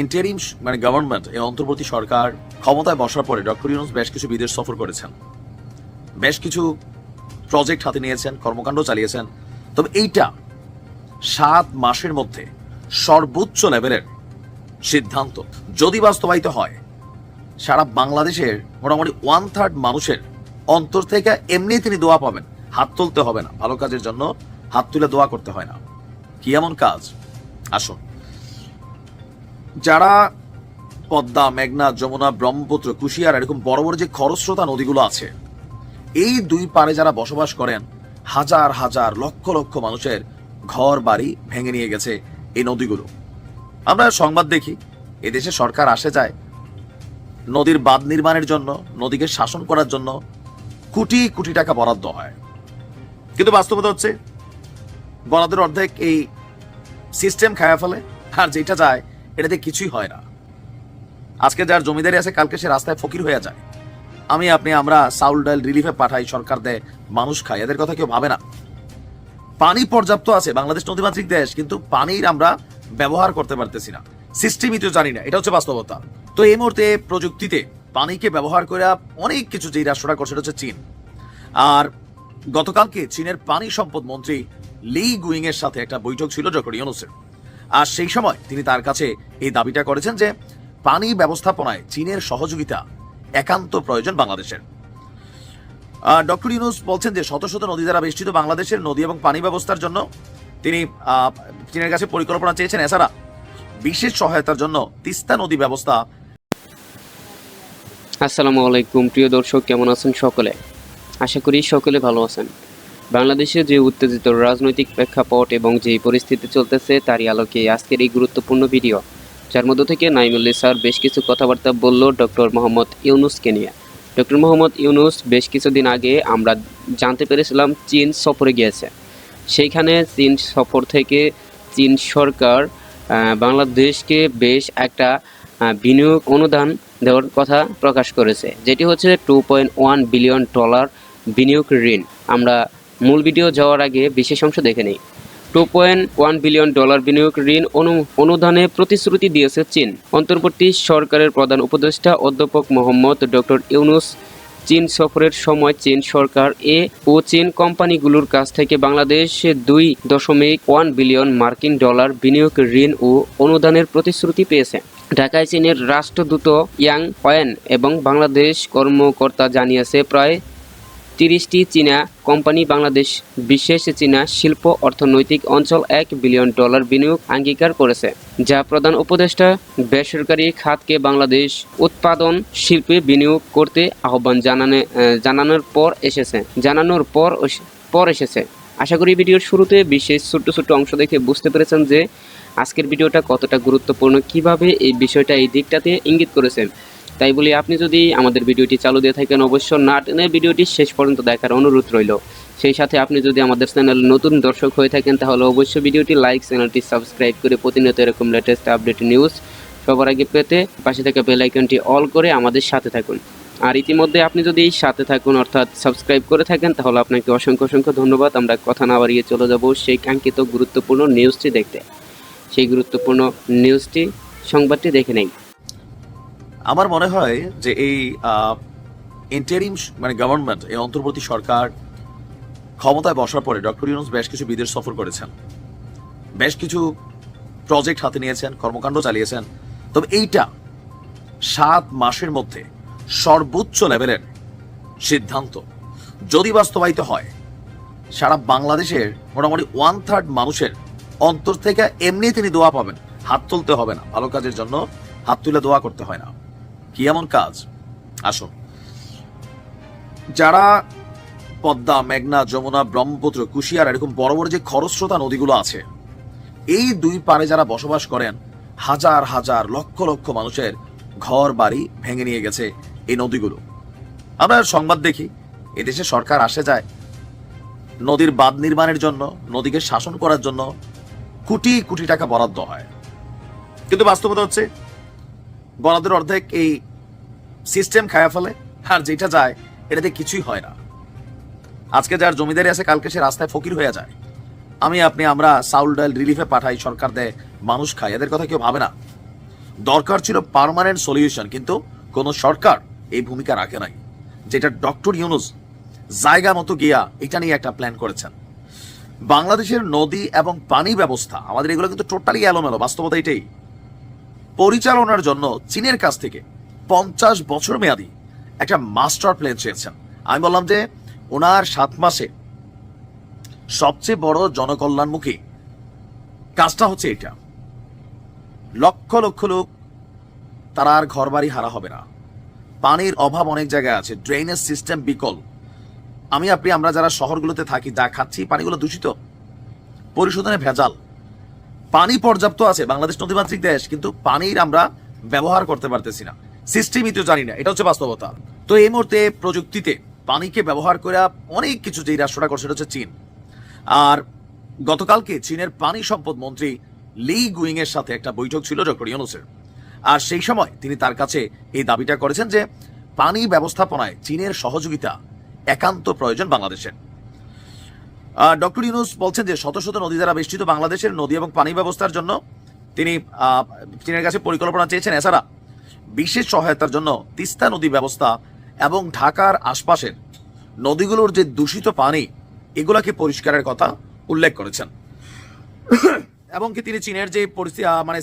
Interim government এই অন্তর্বর্তী সরকার ক্ষমতায় বসার পরে ডক্টর ইউনূস বেশ কিছু বিদেশ সফর করেছেন, বেশ কিছু প্রজেক্ট হাতে নিয়েছেন, কর্মকাণ্ড চালিয়েছেন। তবে এইটা 7 মাসের মধ্যে সর্বোচ্চ লেভেলের সিদ্ধান্ত যদি বাস্তবায়িত হয়, সারা বাংলাদেশের মোটামুটি 1/3 মানুষের অন্তর থেকে এমনি তিনি দোয়া পাবেন। হাত তুলতে হবে না, ভালো কাজের জন্য হাত তুলে দোয়া করতে হয় না। কি এমন কাজ? আসুন, যারা পদ্মা, মেঘনা, যমুনা, ব্রহ্মপুত্র, কুশিয়ারা এরকম বড় বড় যে খরস্রোতা নদীগুলো আছে, এই দুই পারে যারা বসবাস করেন, হাজার হাজার লক্ষ লক্ষ মানুষের ঘর বাড়ি ভেঙে নিয়ে গেছে এই নদীগুলো। আমরা সংবাদ দেখি, এদেশে সরকার আসে যায়, নদীর বাঁধ নির্মাণের জন্য, নদীকে শাসন করার জন্য কোটি কোটি টাকা বরাদ্দ হয়, কিন্তু বাস্তবতা হচ্ছে বরাদ্দের অর্ধেক এই সিস্টেম খায়া ফেলে, আর যেটা যায় এটাতে কিছুই হয় না। আজকে যার জমিদারি আছে, কালকে সে রাস্তায় ফকির হয়ে যায়। আমরা চাউল ডাল রিলিফে পাঠাই, সরকার দেয়, মানুষ খায়, এদের কথা কেউ ভাবে না। পানি পর্যাপ্ত আছে, বাংলাদেশ নদীমাতৃক দেশ, কিন্তু পানির আমরা ব্যবহার করতে পারতেছি না, সিস্টেমই তো জানি না। এটা হচ্ছে বাস্তবতা। তো এই মুহূর্তে প্রযুক্তিতে পানিকে ব্যবহার করে অনেক কিছু যেই রাষ্ট্রটা করছে সেটা হচ্ছে চীন। আর গতকালকে চীনের পানি সম্পদ মন্ত্রী লি গুইং এর সাথে একটা বৈঠক ছিল ডক্টর ইউনূসের। আর সেই সময় তিনি তার কাছে এই দাবিটা করেছেন যে পানি ব্যবস্থাপনায় চীনের সহযোগিতা একান্ত প্রয়োজন বাংলাদেশের। ডক্টর ইউনূস বলছেন যে শত শত নদী দ্বারা বেষ্টিত বাংলাদেশের নদী এবং পানি ব্যবস্থার জন্য তিনি চীনের কাছে পরিকল্পনা চেয়েছেন। এছাড়া বিশেষ সহায়তার জন্য তিস্তা নদী ব্যবস্থা। আসসালামু আলাইকুম প্রিয় দর্শক, কেমন আছেন সকলে? আশা করি সকলে ভালো আছেন। বাংলাদেশে যে উত্তেজিত রাজনৈতিক প্রেক্ষাপট এবং যে পরিস্থিতি চলতেছে তারই আলোকে আজকের এই গুরুত্বপূর্ণ ভিডিও, যার মধ্য থেকে নাইমুল্লাহ স্যার বেশ কিছু কথাবার্তা বলল ডক্টর মোহাম্মদ ইউনূসকে নিয়ে। ডক্টর মোহাম্মদ ইউনূস বেশ কিছুদিন আগে আমরা জানতে পেরেছিলাম চীন সফরে গিয়েছে। সেইখানে চীন সফর থেকে চীন সরকার বাংলাদেশকে বেশ একটা বিনিয়োগ অনুদান দেওয়ার কথা প্রকাশ করেছে, যেটি হচ্ছে $2.1 বিলিয়ন বিনিয়োগ ঋণ। আমরা মূল ভিডিও যাওয়ার আগে বিশেষ অংশ দেখে নিই। $2.1 বিলিয়ন বিনিয়োগ ঋণ অনুদানে প্রতিশ্রুতি দিয়েছে চীন। অন্তর্বর্তী সরকারের প্রধান উপদেষ্টা অধ্যাপক মোহাম্মদ ডক্টর ইউনূস চীন সফরের সময় চীন সরকার ও চীন কোম্পানিগুলোর কাছ থেকে বাংলাদেশে $2.1 বিলিয়ন বিনিয়োগ ঋণ ও অনুদানের প্রতিশ্রুতি পেয়েছে। ঢাকায় চীনের রাষ্ট্রদূত ইয়াং ওয়েন এবং বাংলাদেশ কর্মকর্তা জানিয়েছে প্রায় 30টি চীনা কোম্পানি বাংলাদেশ বিশেষ চীনা শিল্প অর্থনৈতিক অঞ্চল $1 বিলিয়ন বিনিয়োগ অঙ্গীকার করেছে, যা প্রধান উপদেষ্টা বেসরকারি খাতকে বাংলাদেশ উৎপাদন শিল্পে বিনিয়োগ করতে আহ্বান জানানোর পর এসেছে। আশা করি ভিডিওর শুরুতে বিশেষ ছোট্ট ছোট্ট অংশ দেখে বুঝতে পেরেছেন যে আজকের ভিডিওটা কতটা গুরুত্বপূর্ণ, কিভাবে এই বিষয়টা এই দিকটাতে ইঙ্গিত করেছে। তাই বলি আপনি যদি আমাদের ভিডিওটি চালু দিয়ে থাকেন, অবশ্য না টেনে ভিডিওটি শেষ পর্যন্ত দেখার অনুরোধ রইল। সেই সাথে আপনি যদি আমাদের চ্যানেলে নতুন দর্শক হয়ে থাকেন তাহলে অবশ্যই ভিডিওটি লাইক, চ্যানেলটি সাবস্ক্রাইব করে প্রতিনিয়ত এরকম লেটেস্ট আপডেট নিউজ সবার আগে পেতে পাশে থাকা বেল আইকনটি অল করে আমাদের সাথে থাকুন। আর ইতিমধ্যে আপনি যদি সাথে থাকুন অর্থাৎ সাবস্ক্রাইব করে থাকেন তাহলে আপনাকে অসংখ্য অসংখ্য ধন্যবাদ। আমরা কথা না বাড়িয়ে চলে যাব সেই কাঙ্ক্ষিত গুরুত্বপূর্ণ নিউজটি দেখতে। সেই গুরুত্বপূর্ণ নিউজটি সংবাদটি দেখে নেই। আমার মনে হয় যে এই ইন্টারিম গভর্নমেন্ট এই অন্তর্বর্তী সরকার ক্ষমতায় বসার পরে ডক্টর ইউনূস বেশ কিছু বিদেশ সফর করেছেন, বেশ কিছু প্রজেক্ট হাতে নিয়েছেন, কর্মকাণ্ড চালিয়েছেন। তবে এইটা 7 মাসের মধ্যে সর্বোচ্চ লেভেলের সিদ্ধান্ত যদি বাস্তবায়িত হয়, সারা বাংলাদেশের মোটামুটি 1/3 মানুষের অন্তর থেকে এমনি তিনি দোয়া পাবেন। হাত তুলতে হবে না, ভালো কাজের জন্য হাত তুলে দোয়া করতে হয় না। কি এমন কাজ? আসুন, যারা পদ্মা, মেঘনা, যমুনা, ব্রহ্মপুত্র, কুশিয়ারা এরকম বড় বড় যে খরস্রোতা নদীগুলো আছে, এই দুই পারে যারা বসবাস করেন, হাজার হাজার লক্ষ লক্ষ মানুষের ঘর বাড়ি ভেঙে নিয়ে গেছে এই নদীগুলো। আমরা সংবাদ দেখি, এদেশে সরকার আসে যায়, নদীর বাঁধ নির্মাণের জন্য, নদীকে শাসন করার জন্য কোটি কোটি টাকা বরাদ্দ হয়, কিন্তু বাস্তবতা হচ্ছে বরাদ্দের অর্ধেক এই সিস্টেম খায়া ফেলে, আর যেটা যায় এটাতে কিছুই হয় না। আজকে যার জমিদারি আছে, কালকে সে রাস্তায় ফকির হয়ে যায়। আমরা চাউল ডাল রিলিফে পাঠাই, সরকার দেয়, মানুষ খায়, এদের কথা কেউ ভাবে না। দরকার ছিল পার্মানেন্ট সলিউশন, কিন্তু কোনো সরকার এই ভূমিকা রাখে নাই, যেটা ডক্টর ইউনূস জায়গা মতো গিয়া এটা নিয়ে একটা প্ল্যান করেছেন। বাংলাদেশের নদী এবং পানি ব্যবস্থা আমাদের এগুলো কিন্তু টোটালি এলোমেলো, বাস্তবতা এটাই। পরিচালনার জন্য চীনের কাছ থেকে 50 বছর মেয়াদী একটা মাস্টার প্ল্যান চেয়েছেন। আমি বললাম যে ওনার 7 মাসে সবচেয়ে বড় জনকল্যাণমুখী কাজটা হচ্ছে এটা। লক্ষ লক্ষ লোক তারা আর ঘর বাড়ি হারা হবে না। পানির অভাব অনেক জায়গায় আছে, ড্রেনেজ সিস্টেম বিকল। আমরা যারা শহরগুলোতে থাকি, যা খাচ্ছি পানিগুলো দূষিত, পরিশোধনে ভেজাল। পানি পর্যাপ্ত আছে, বাংলাদেশ নদীমাতৃক দেশ, কিন্তু পানির আমরা ব্যবহার করতে পারতেছি না, সিস্টেমই তো জানি না, এটা হচ্ছে বাস্তবতা। তো এই মুহূর্তে প্রযুক্তিতে পানিকে ব্যবহার করে অনেক কিছু যেই রাষ্ট্রটা করছে সেটা হচ্ছে চীন। আর গতকালকে চীনের পানি সম্পদ মন্ত্রী লি গুইং এর সাথে একটা বৈঠক ছিল ডক্টর ইউনূসের। আর সেই সময় তিনি তার কাছে এই দাবিটা করেছেন যে পানি ব্যবস্থাপনায় চীনের সহযোগিতা একান্ত প্রয়োজন বাংলাদেশের। ডক্টর ইউনূস বলছেন যে শত শত নদী দ্বারা বেষ্টিত বাংলাদেশের নদী এবং পানি ব্যবস্থার জন্য তিনি চীনের কাছে পরিকল্পনা চেয়েছেন। এছাড়া বিশেষ সহায়তার জন্য তিস্তা নদী ব্যবস্থা এবং ঢাকার আশপাশের নদীগুলোর যে দূষিত পানি এগুলাকে পরিষ্কারের কথা উল্লেখ করেছেন। এবং কি তিনি চীনের যে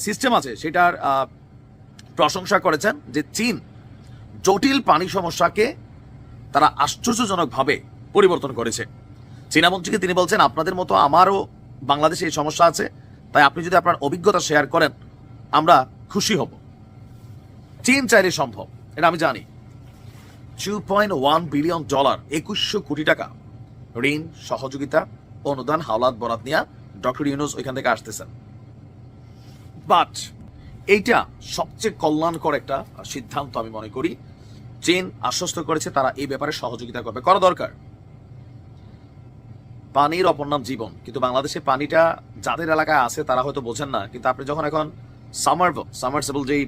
সিস্টেম আছে সেটার প্রশংসা করেছেন, যে চীন জটিল পানি সমস্যাকে তারা আশ্চর্যজনকভাবে পরিবর্তন করেছে। চীনা মন্ত্রীকে তিনি বলছেন, আপনাদের মতো আমারও বাংলাদেশে এই সমস্যা আছে, তাই আপনি যদি আপনার অভিজ্ঞতা শেয়ার করেন আমরা খুশি হব। চীন চাইলে সম্ভব, এটা আমি জানি। $2.1 বিলিয়ন, 2100 কোটি টাকা ঋণ, সহযোগিতা, অনুদান, হাওলাত বরাত নিয়ে ডক্টর ইউনূস ওইখান থেকে আসতেছেন। বাট এইটা সবচেয়ে কল্যাণকর একটা সিদ্ধান্ত আমি মনে করি। চীন আশ্বস্ত করেছে তারা এই ব্যাপারে সহযোগিতা করবে, করা দরকার। পানির অপর নাম জীবন, কিন্তু বাংলাদেশে পানিটা যাদের এলাকায় আছে তারা হয়তো বোঝেন না। কিন্তু আপনি যখন এখন সামারসেবল যেই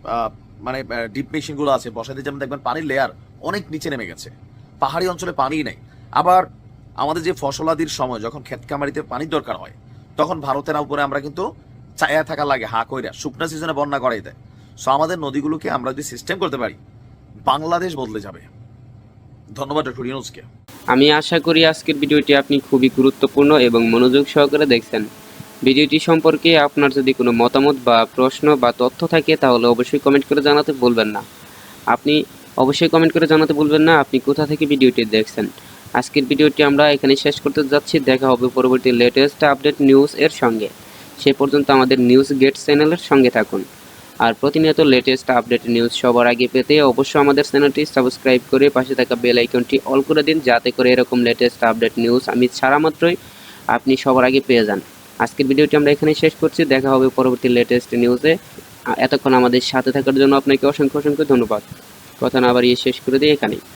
ডিপ মেশিন গুলো আছে বসাতে যেমন দেখবেন পানির লেয়ার অনেক নিচে নেমে গেছে, পাহাড়ি অঞ্চলে পানি নেই। আবার আমাদের যে ফসলাদির সময় যখন ক্ষেত কামারিতে পানির দরকার হয় তখন ভারতের উপরে আমরা কিন্তু চায়া থাকা লাগে, হা কইরা শুকনা সিজনে বন্যা করাই দেয়। সো আমাদের নদীগুলোকে আমরা যদি সিস্টেম করতে পারি বাংলাদেশ বদলে যাবে। ধন্যবাদ ডক্টর ইউনূসকে। আমি আশা করি আজকের ভিডিওটি আপনি খুবই গুরুত্বপূর্ণ এবং মনোযোগ সহকারে দেখছেন। ভিডিওটি সম্পর্কে আপনার যদি কোনো মতামত বা প্রশ্ন বা তথ্য থাকে তাহলে অবশ্যই কমেন্ট করে জানাতে ভুলবেন না। আপনি কোথা থেকে ভিডিওটি দেখছেন। আজকের ভিডিওটি আমরা এখানে শেষ করতে যাচ্ছি। দেখা হবে পরবর্তী লেটেস্ট আপডেট নিউজ এর সঙ্গে। সে পর্যন্ত আমাদের নিউজ গেট চ্যানেলের সঙ্গে থাকুন। আর প্রতিনিয়ত লেটেস্ট আপডেট নিউজ সবার আগে পেতে অবশ্যই আমাদের চ্যানেলটি সাবস্ক্রাইব করে পাশে থাকা বেল আইকনটি অল করে দিন, যাতে করে এরকম লেটেস্ট আপডেট নিউজ আমি ছাড়া মাত্রই আপনি সবার আগে পেয়ে যান। আজকের ভিডিওটি আমরা এখানে শেষ করছি। দেখা হবে পরবর্তী লেটেস্ট নিউজে। এতক্ষণ আমাদের সাথে থাকার জন্য আপনাকে অসংখ্য ধন্যবাদ। কথা না বাড়িয়ে শেষ করে দিই এখানেই।